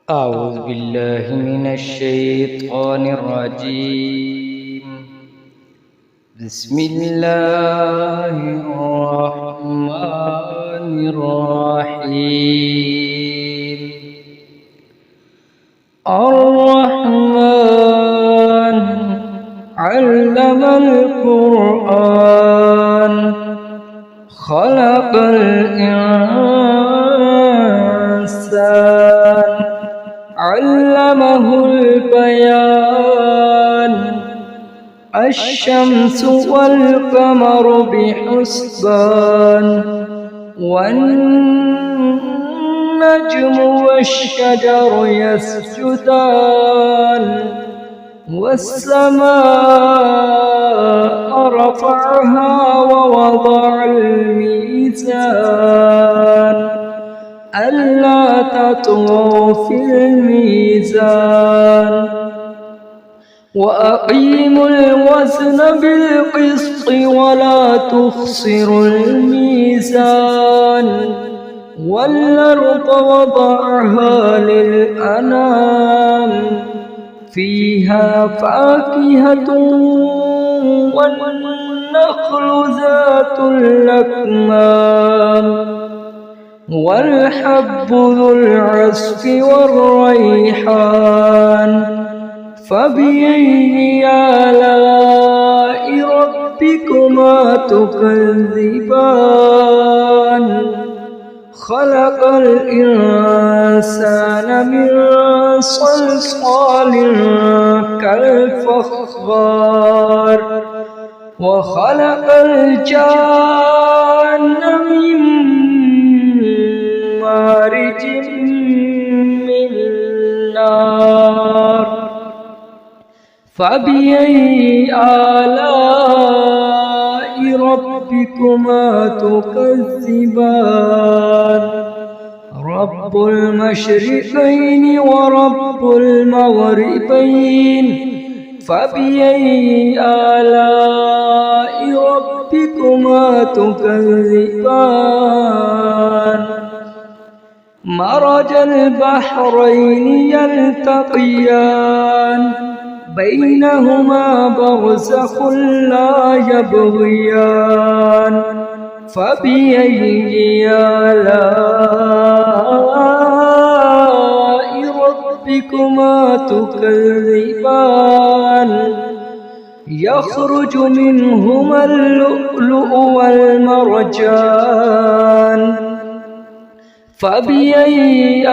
أعوذ بالله من الشيطان الرجيم. بسم الله الرحمن الرحيم. الرحمن علم القرآن خلق الإنسان علمه البيان الشمس والقمر بحسبان والنجم والشجر يسجدان والسماء رفعها ووضع الميزان ألا تطغوا في الميزان وأقيموا الوزن بالقسط ولا تخسروا الميزان والأرض وضعها للأنام فيها فاكهة والنخل ذات الأكمام والحب ذو العصف والريحان فبأي آلاء ربكما تكذبان خلق الإنسان من صلصال كالفخار وخلق الجان من مارج من نار فبأي آلاء ربكما تكذبان رب المشرقين ورب المغربين فبأي آلاء ربكما تكذبان مرج البحرين يلتقيان بينهما برزخ لا يبغيان فبأي آلاء ربكما تكذبان يخرج منهما اللؤلؤ والمرجان فبأي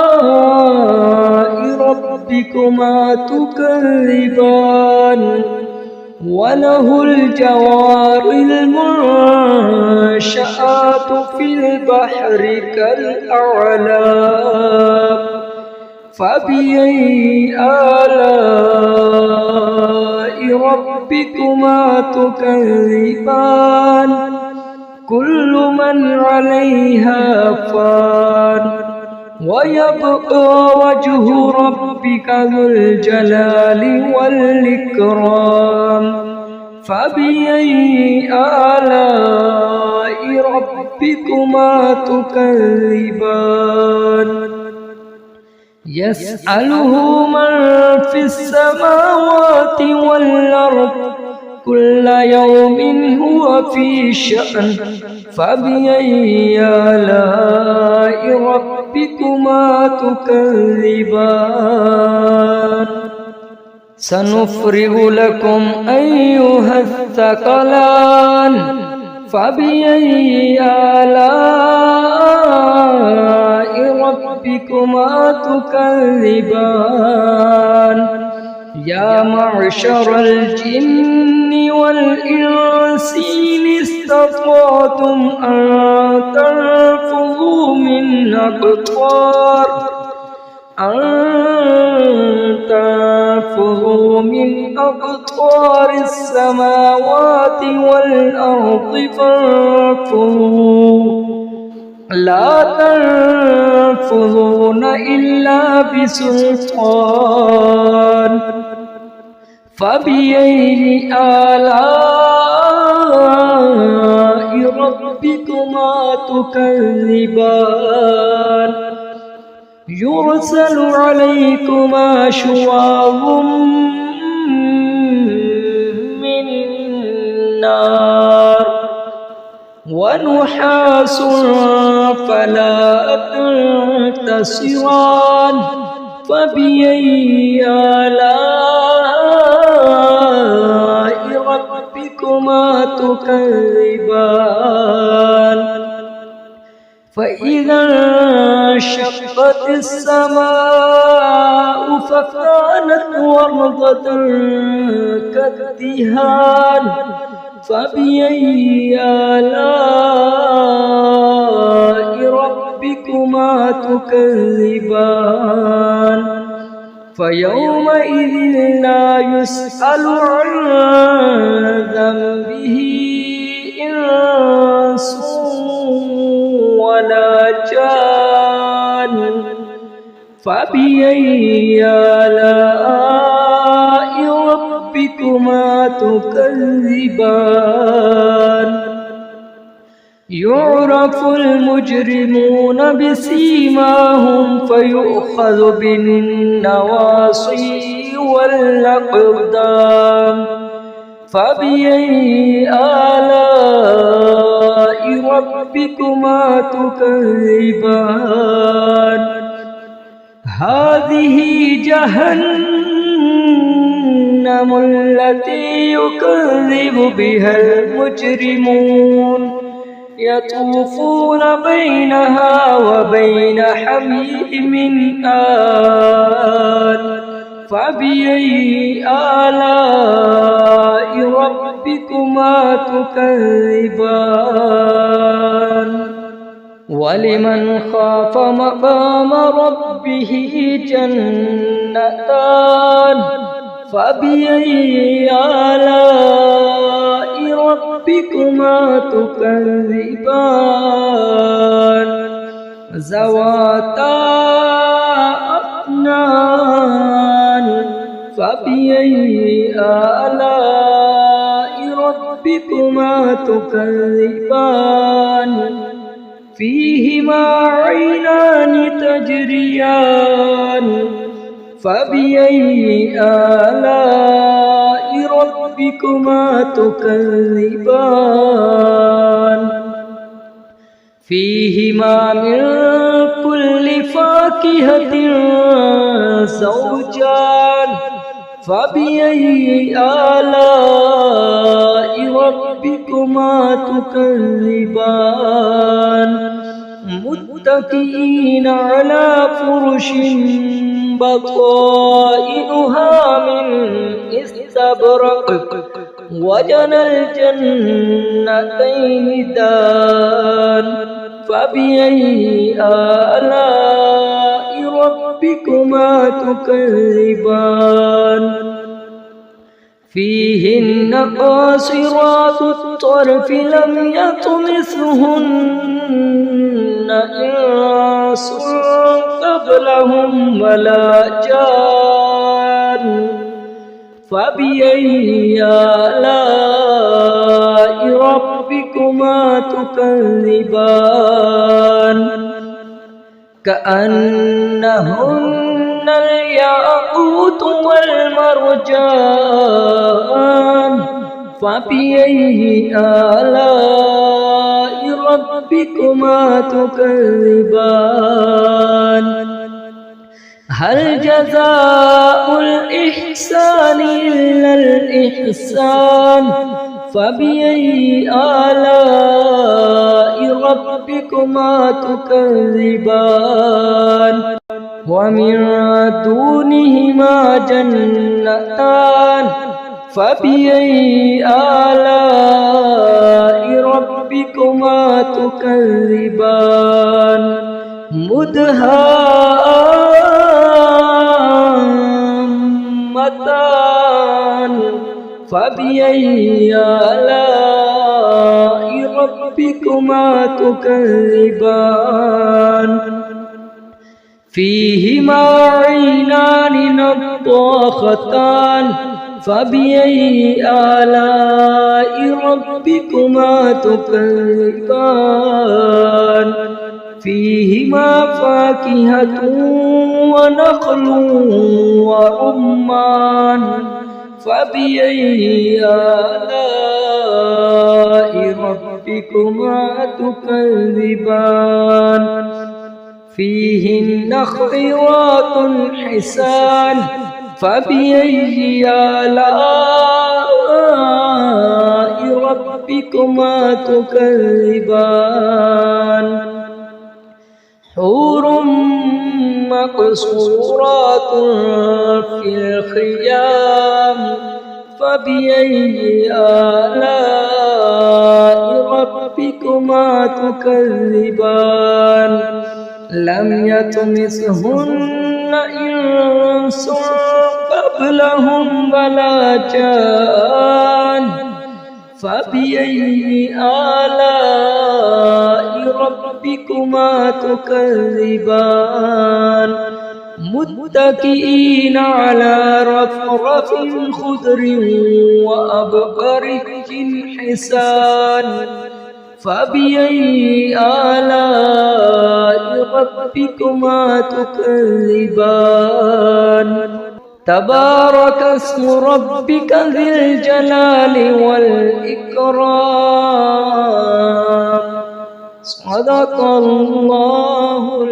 آلاء ربكما تكذبان وله الجوار المنشآت في البحر كالأعلام فبأي آلاء ربكما تكذبان كل من عليها فان ويبقى وجه ربك ذو الجلال والإكرام فبأي آلاء ربكما تكذبان يسأله من في السماوات والأرض كل يوم هو في شأن فبأي آلاء ربكما تكذبان سنفرغ لكم أيها الثقلان فبأي آلاء ربكما تكذبان يا معشر الجن والإنس إن استطعتم أن تنفذوا من أقطار السماوات والأرض فانفذوا لا تنفذون إلا بسلطان فبأي آلاء ربكما تكذبان يرسل عليكما شواظ من نار ونحاس فلا تنتصران فبأي آلاء ربكما تكذبان فإذا انشقت السماء فكانت وردة كالدهان فبأي آلاء ربكما تكذبان فيومئذ لا يسأل عن ذنبه إنس ولا جان فبأي آلاء ربكما تكذبان يعرف المجرمون بسيماهم فيؤخذ بالنواصي والأقدام فبأي آلاء ربكما تكذبان هذه جهنم التي يكذب بها المجرمون يطوفون بينها وبين حميم آن فبأي آلاء ربكما تكذبان ولمن خاف مقام ربه جنتان فبأي آلاء ربكما تكذبان ذواتا أفنان فبأي آلاء ربكما تكذبان فيهما عينان تجريان فبأي آلاء ربكما تكذبان فيهما من كل فاكهة زوجان فبأي آلاء ربكما تكذبان متكئين على فرش بطائنها من استبرق وجنى الجنتين دان فبأي آلاء ربكما تكذبان فيهن قاصرات الطرف لم يطمثهن إنس قبلهم ولا جان فبأي آلاء ربكما تكذبان كأنهن الياقوت والمرجان فبأي آلاء ربكما تكذبان هل جزاء الإحسان إلا الإحسان فبأي آلاء ربكما تكذبان ومن دونهما جنتان فبأي آلاء ربكما تكذبان مدهامتان فبأي آلاء ربكما تكذبان فيهما عينان نضاختان فبأي آلاء ربكما تكذبان فيهما فاكهة ونخل ورمان فبأي آلاء ربكما تكذبان فيهن خيرات حسان فبأي آلاء ربكما تكذبان حور مقصورات في الخيام فبأي آلاء ربكما تكذبان لم يطمثهن إنس قبلهم ولا جان فبأي آلاء ربكما تكذبان متكئين على رفرف خضر وأبقرج حسان فبأي آلاء ربكما تكذبان تبارك اسم ربك ذي الجلال والإكرام صدق الله